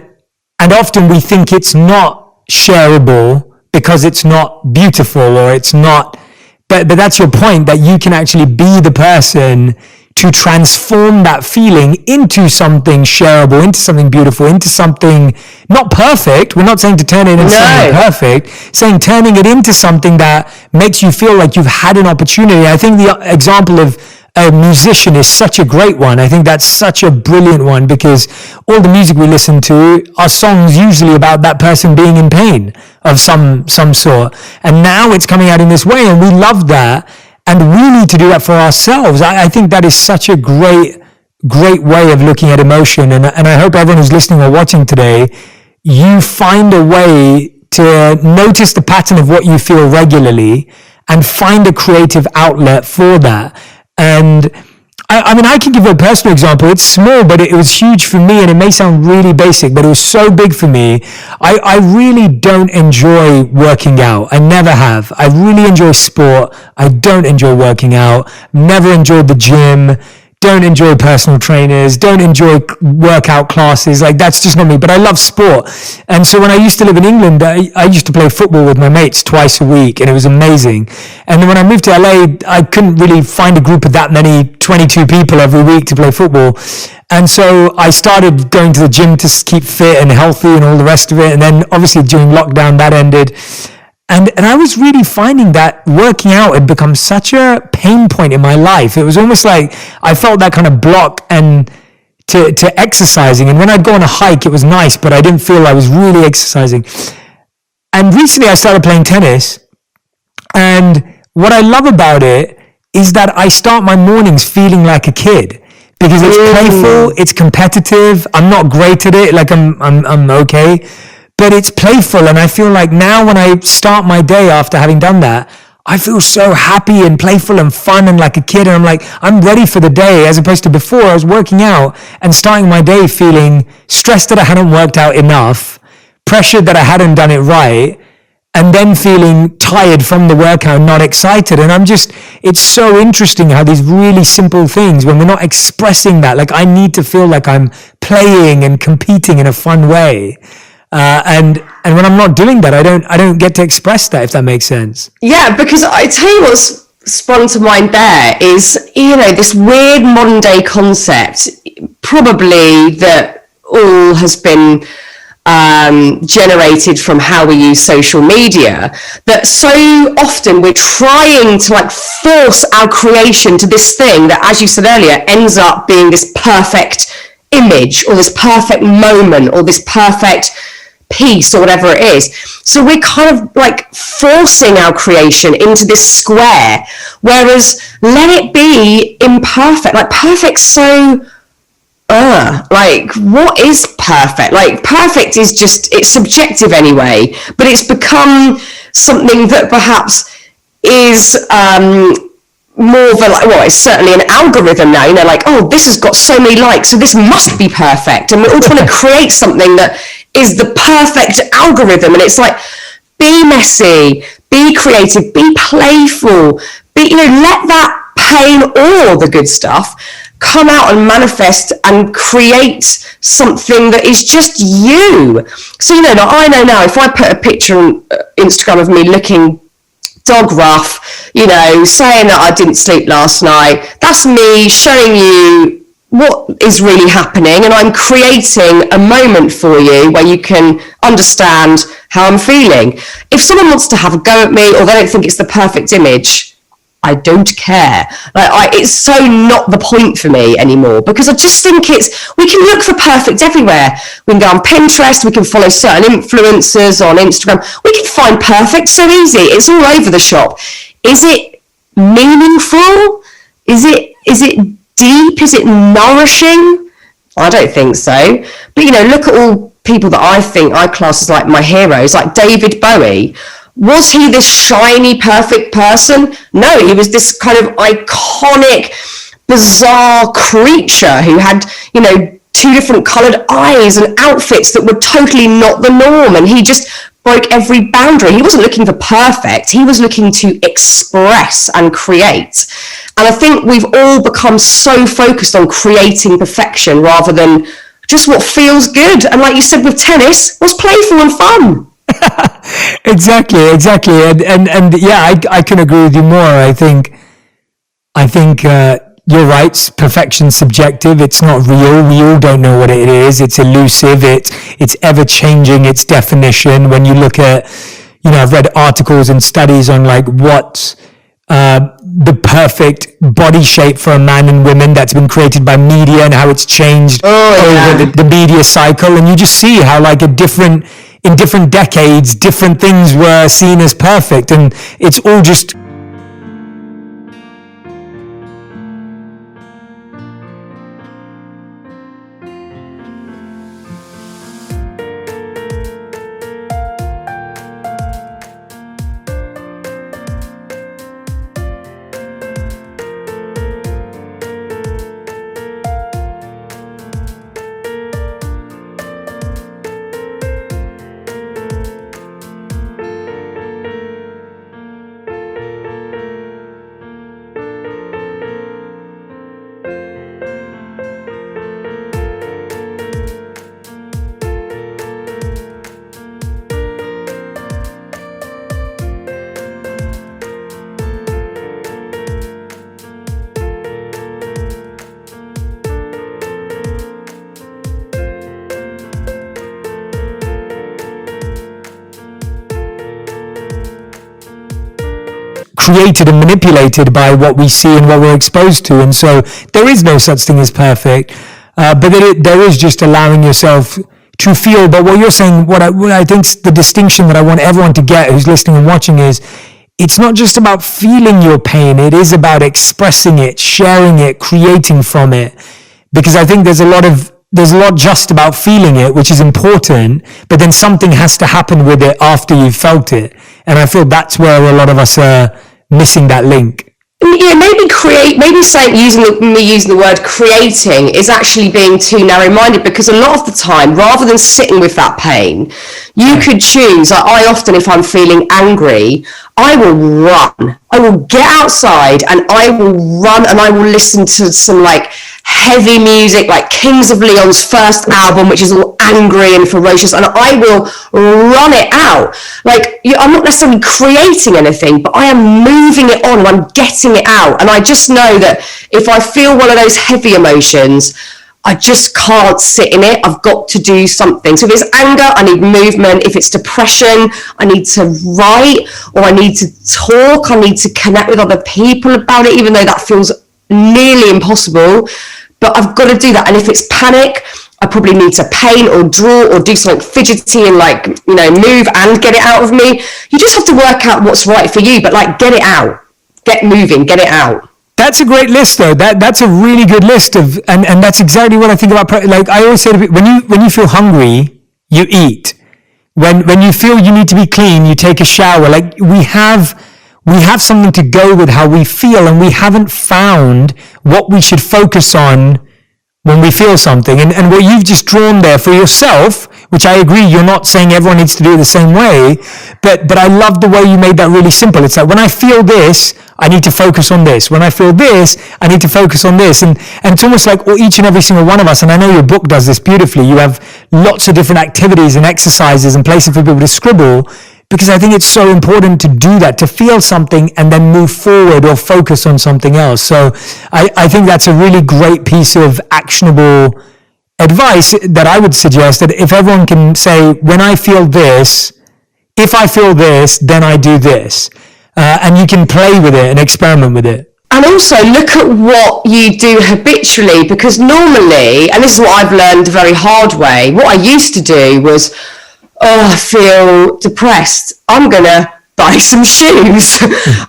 often we think it's not shareable because it's not beautiful, or it's not, but that's your point, that you can actually be the person to transform that feeling into something shareable, into something beautiful, into something not perfect. We're not saying to turn it into something perfect, saying turning it into something that makes you feel like you've had an opportunity. I think the example of a musician is such a great one. I think that's such a brilliant one, because all the music we listen to are songs usually about that person being in pain of some sort. And now it's coming out in this way, and we love that. And we need to do that for ourselves. I think that is such a great way of looking at emotion. And I hope everyone who's listening or watching today, you find a way to notice the pattern of what you feel regularly and find a creative outlet for that. And I mean, I can give a personal example. It's small, but it was huge for me, and it may sound really basic, but it was so big for me. I really don't enjoy working out. I never have. I really enjoy sport. I don't enjoy working out. Never enjoyed the gym. Don't enjoy personal trainers, don't enjoy workout classes. Like, that's just not me, but I love sport. And so when I used to live in England, I used to play football with my mates twice a week, and it was amazing. And then when I moved to LA, I couldn't really find a group of that many, 22 people every week to play football. And so I started going to the gym to keep fit and healthy and all the rest of it. And then obviously during lockdown, that ended. And I was really finding that working out had become such a pain point in my life. It was almost like I felt that kind of block and to exercising. And when I'd go on a hike, it was nice, but I didn't feel I was really exercising. And recently I started playing tennis. And what I love about it is that I start my mornings feeling like a kid, because it's playful, it's competitive. I'm not great at it. Like I'm okay. But it's playful, and I feel like now when I start my day after having done that, I feel so happy and playful and fun and like a kid, and I'm like, I'm ready for the day, as opposed to before I was working out and starting my day feeling stressed that I hadn't worked out enough, pressured that I hadn't done it right, and then feeling tired from the workout, not excited. And it's so interesting how these really simple things, when we're not expressing that, like I need to feel like I'm playing and competing in a fun way. And when I'm not doing that, I don't get to express that, if that makes sense. Yeah, because I tell you what's sprung to mind there is, this weird modern day concept, probably that all has been generated from how we use social media, that so often we're trying to like force our creation to this thing that, as you said earlier, ends up being this perfect image or this perfect moment or this perfect piece or whatever it is. So we're kind of like forcing our creation into this square, whereas let it be imperfect. Like perfect's so like what is perfect? Like perfect is just, it's subjective anyway, but it's become something that perhaps is more of a, like, well, it's certainly an algorithm now, like, oh, this has got so many likes, so this must be perfect, and we're all trying to create something that is the perfect algorithm. And it's like, be messy, be creative, be playful, let that pain or the good stuff come out and manifest and create something that is just you. So, I know now, if I put a picture on Instagram of me looking dog rough, saying that I didn't sleep last night, that's me showing you what is really happening, and I'm creating a moment for you where you can understand how I'm feeling. If someone wants to have a go at me or they don't think it's the perfect image, I don't care. It's so not the point for me anymore, because I just think we can look for perfect everywhere. We can go on Pinterest, we can follow certain influencers on Instagram, we can find perfect so easy. It's all over the shop. Is it meaningful? Is it deep? Is it nourishing? I don't think so. But look at all people that I think I class as like my heroes, like David Bowie. Was he this shiny, perfect person? No, he was this kind of iconic, bizarre creature who had, two different coloured eyes and outfits that were totally not the norm. And he just broke every boundary. He wasn't looking for perfect. He was looking to express and create. And I think we've all become so focused on creating perfection rather than just what feels good. And like you said with tennis, what's playful and fun. Exactly. And yeah, I can agree with you more. I think you're right. Perfection's subjective. It's not real. We all don't know what it is. It's elusive. It's ever changing its definition. When you look at, I've read articles and studies on like what the perfect body shape for a man and women that's been created by media and how it's changed over the media cycle. And you just see how like in different decades, different things were seen as perfect, and it's all just created and manipulated by what we see and what we're exposed to. And so there is no such thing as perfect, but there is just allowing yourself to feel. But what you're saying, what I think's the distinction that I want everyone to get who's listening and watching is, it's not just about feeling your pain. It is about expressing it, sharing it, creating from it. Because I think there's a lot just about feeling it, which is important, but then something has to happen with it after you've felt it. And I feel that's where a lot of us are missing that link. Yeah, maybe saying using the word creating is actually being too narrow-minded, because a lot of the time, rather than sitting with that pain, you could choose. Like I often, if I'm feeling angry, I will run. I will get outside and I will run and I will listen to some like heavy music, like Kings of Leon's first album, which is all angry and ferocious, and I will run it out. Like, I'm not necessarily creating anything, but I am moving it on and I'm getting it out. And I just know that if I feel one of those heavy emotions, I just can't sit in it. I've got to do something. So if it's anger, I need movement. If it's depression, I need to write, or I need to talk. I need to connect with other people about it, even though that feels nearly impossible. But I've got to do that. And if it's panic, I probably need to paint or draw or do something fidgety and, like, you know, move and get it out of me. You just have to work out what's right for you, but, like, get it out. Get moving, get it out. That's a great list, though. That's a really good list of, and that's exactly what I think about. Like, I always say to people, when you feel hungry, you eat. When you feel you need to be clean, you take a shower. Like, we have something to go with how we feel, and we haven't found what we should focus on when we feel something. And what you've just drawn there for yourself, which I agree, you're not saying everyone needs to do it the same way, but I love the way you made that really simple. It's like, when I feel this, I need to focus on this. When I feel this, I need to focus on this. And it's almost like each and every single one of us, and I know your book does this beautifully, you have lots of different activities and exercises and places for people to scribble, because I think it's so important to do that, to feel something and then move forward or focus on something else. So I think that's a really great piece of actionable advice that I would suggest, that if everyone can say, when I feel this, if I feel this, then I do this. And you can play with it and experiment with it. And also look at what you do habitually, because normally, and this is what I've learned the very hard way, what I used to do was, I feel depressed, I'm going to buy some shoes.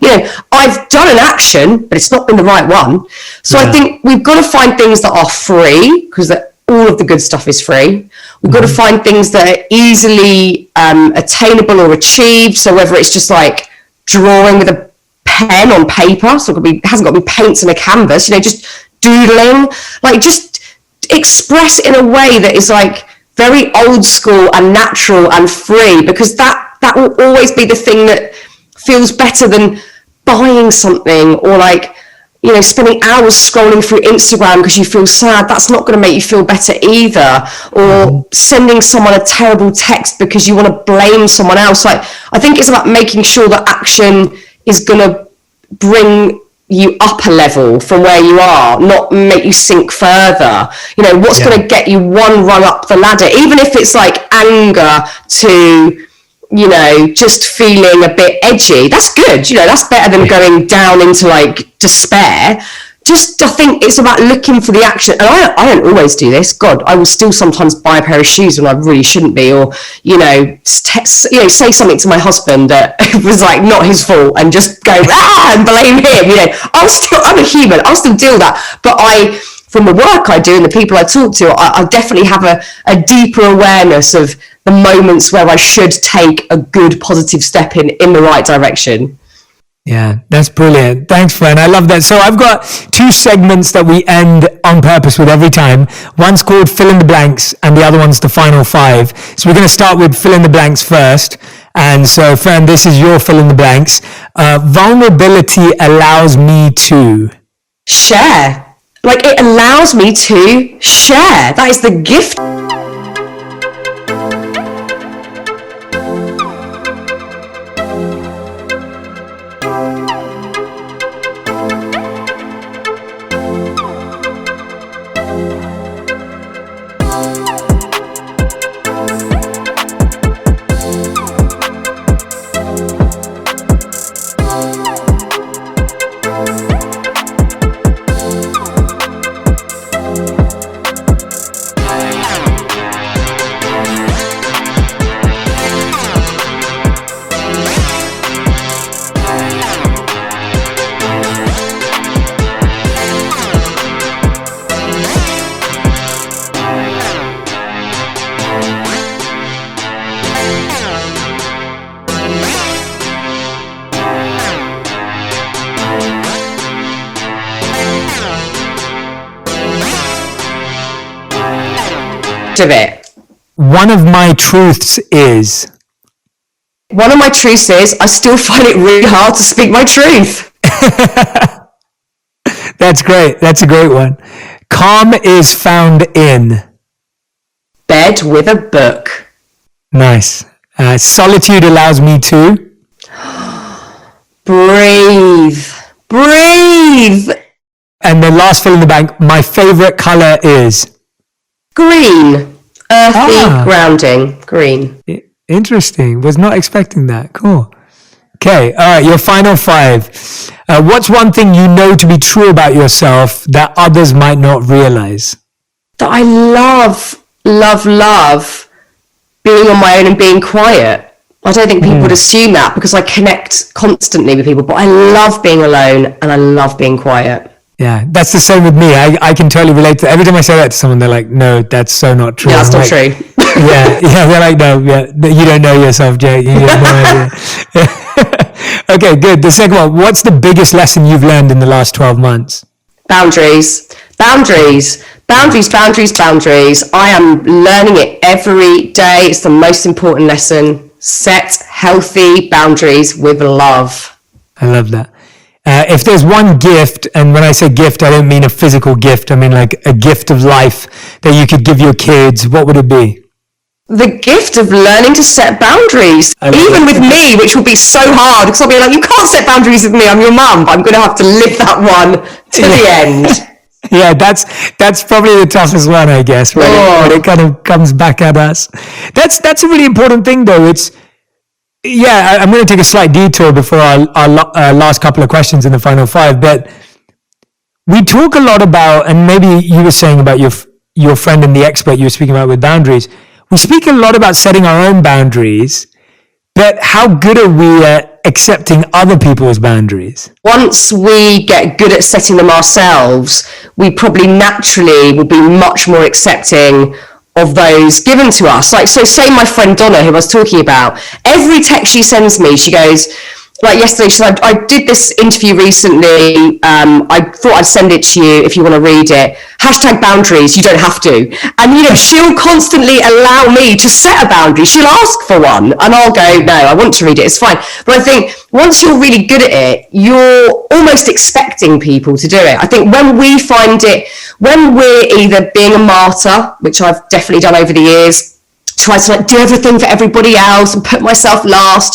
You know, I've done an action, but it's not been the right one. So I think we've got to find things that are free, because all of the good stuff is free. We've got to find things that are easily attainable or achieved. So whether it's just like drawing with a pen on paper, so it hasn't got to be paints and a canvas, you know, just doodling, like, just express in a way that is like very old school and natural and free, because that will always be the thing that feels better than buying something, or, like, you know, spending hours scrolling through Instagram because you feel sad. That's not going to make you feel better either. Or sending someone a terrible text because you want to blame someone else. Like, I think it's about making sure that action is going to bring you up a level from where you are, not make you sink further. You know, what's going to get you one rung up the ladder, even if it's like anger to, you know, just feeling a bit edgy. That's good. You know, that's better than going down into, like, despair. Just, I think it's about looking for the action. And I don't always do this. God, I will still sometimes buy a pair of shoes when I really shouldn't be, or, you know, say something to my husband that was, like, not his fault, and just go and blame him. You know, I'm a human. I'll still deal that. But from the work I do and the people I talk to, I definitely have a deeper awareness of the moments where I should take a good positive step in the right direction. Yeah, that's brilliant. Thanks, Fearne. I love that. So I've got two segments that we end on purpose with every time. One's called Fill in the Blanks, and the other one's the final five. So we're going to start with Fill in the Blanks first. And so, Fearne, this is your fill in the blanks. Vulnerability allows me to share. Like, it allows me to share. That is the gift. Of it. One of my truths is I still find it really hard to speak my truth. That's great. That's a great one. Calm is found in. Bed with a book. Nice. Solitude allows me to. Breathe. Breathe. And the last fill in the blank, my favorite color is. Green. Earthy, grounding. Green. Interesting. Was not expecting that. Cool. Okay. All right. Your final 5. What's one thing you know to be true about yourself that others might not realize? That I love being on my own and being quiet. I don't think people would assume that because I connect constantly with people, but I love being alone and I love being quiet. Yeah, that's the same with me. I can totally relate to that. Every time I say that to someone, they're like, no, that's so not true. Yeah, that's not true. yeah, they're like, no, you don't know yourself, Jake. You have no idea. Okay, good. The second one, what's the biggest lesson you've learned in the last 12 months? Boundaries. Boundaries. Boundaries, boundaries, boundaries. I am learning it every day. It's the most important lesson. Set healthy boundaries with love. I love that. If there's one gift, and when I say gift, I don't mean a physical gift. I mean like a gift of life that you could give your kids, what would it be? The gift of learning to set boundaries. Even with me, which will be so hard, because I'll be like, you can't set boundaries with me, I'm your mum, but I'm going to have to live that one to the end. Yeah, that's probably the toughest one, I guess, when it kind of comes back at us. That's a really important thing, though. I'm going to take a slight detour before our last couple of questions in the final 5, but we talk a lot about, and maybe you were saying about your friend and the expert you were speaking about with boundaries. We speak a lot about setting our own boundaries, but how good are we at accepting other people's boundaries? Once we get good at setting them ourselves, we probably naturally will be much more accepting of those given to us. Like, so say my friend Donna, who I was talking about, every text she sends me, she goes, like yesterday, she said, I did this interview recently. I thought I'd send it to you if you want to read it. #boundaries, you don't have to. And, she'll constantly allow me to set a boundary. She'll ask for one and I'll go, no, I want to read it. It's fine. But I think once you're really good at it, you're almost expecting people to do it. I think when we're either being a martyr, which I've definitely done over the years, try to do everything for everybody else and put myself last,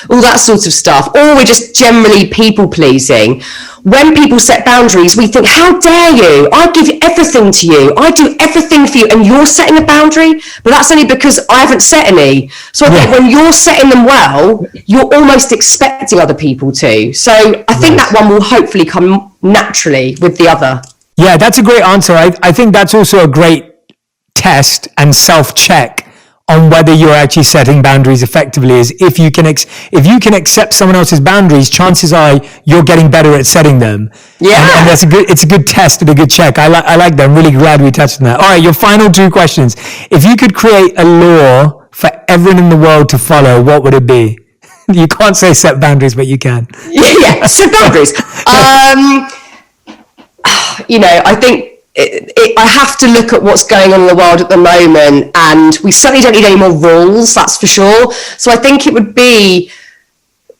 all that sort of stuff, or we're just generally people pleasing. When people set boundaries, we think, how dare you? I give everything to you. I do everything for you and you're setting a boundary, but that's only because I haven't set any. So I think when you're setting them well, you're almost expecting other people to. So I think that one will hopefully come naturally with the other. Yeah, that's a great answer. I think that's also a great test and self-check on whether you're actually setting boundaries effectively. Is if you can accept someone else's boundaries, chances are you're getting better at setting them. Yeah, and it's a good test and a good check. I like that. I'm really glad we touched on that. All right, your final 2 questions. If you could create a law for everyone in the world to follow, what would it be? You can't say set boundaries, but you can. Yeah, set boundaries. I think. I have to look at what's going on in the world at the moment, and we certainly don't need any more rules, that's for sure. So I think it would be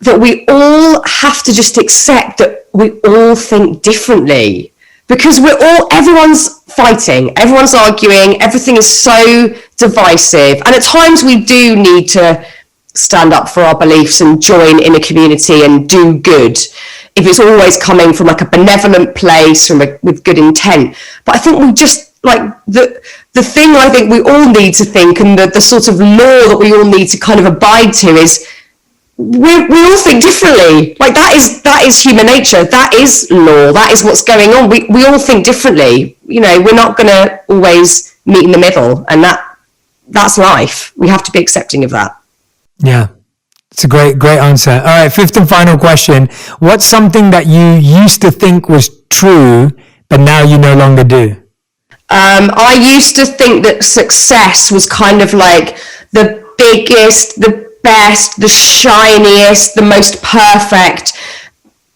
that we all have to just accept that we all think differently, because everyone's fighting, everyone's arguing, everything is so divisive, and at times we do need to stand up for our beliefs and join in a community and do good, if it's always coming from like a benevolent place, with good intent. But I think we just, like, the thing I think we all need to think, and the sort of law that we all need to kind of abide to, is we all think differently. Like, that is human nature, that is law, that is what's going on. We all think differently. We're not going to always meet in the middle, and that's life. We have to be accepting of that. Yeah. It's a great answer. All right, 5th and final question. What's something that you used to think was true, but now you no longer do? I used to think that success was kind of like the biggest, the best, the shiniest, the most perfect.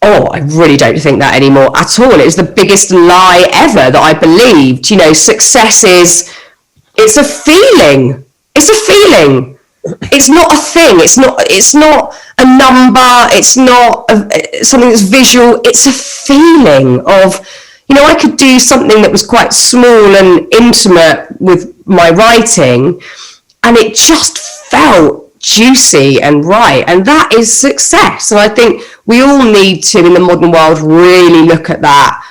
Oh, I really don't think that anymore at all. It was the biggest lie ever that I believed. Success it's a feeling. It's a feeling. It's not a thing. It's not a number. It's not something that's visual. It's a feeling of, I could do something that was quite small and intimate with my writing, and it just felt juicy and right, and that is success. And I think we all need to, in the modern world, really look at that,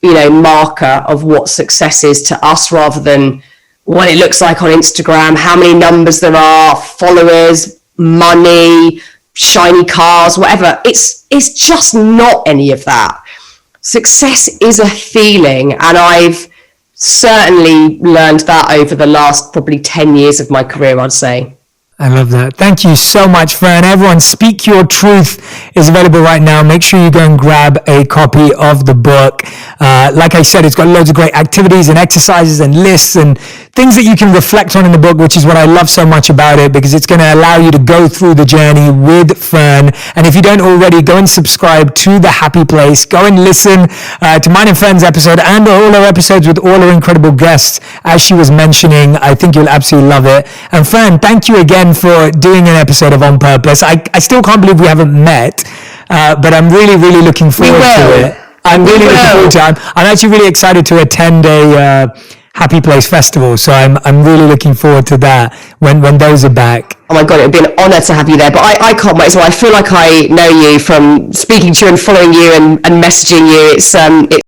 marker of what success is to us, rather than what it looks like on Instagram, how many numbers there are, followers, money, shiny cars, whatever. It's just not any of that. Success is a feeling, and I've certainly learned that over the last probably 10 years of my career, I'd say. I love that. Thank you so much, Fearne. Everyone, Speak Your Truth is available right now. Make sure you go and grab a copy of the book. Like I said, it's got loads of great activities and exercises and lists and things that you can reflect on in the book, which is what I love so much about it, because it's going to allow you to go through the journey with Fearne. And if you don't already, go and subscribe to The Happy Place. Go and listen to mine and Fearne's episode and all our episodes with all our incredible guests. As she was mentioning, I think you'll absolutely love it. And Fearne, thank you again for doing an episode of On Purpose. I still can't believe we haven't met, but I'm really, really looking forward to it. I'm really looking forward to it. I'm actually really excited to attend a Happy Place festival, so I'm really looking forward to that when those are back. Oh my God, it would be an honour to have you there. But I can't wait. So I feel like I know you from speaking to you and following you and messaging you. It's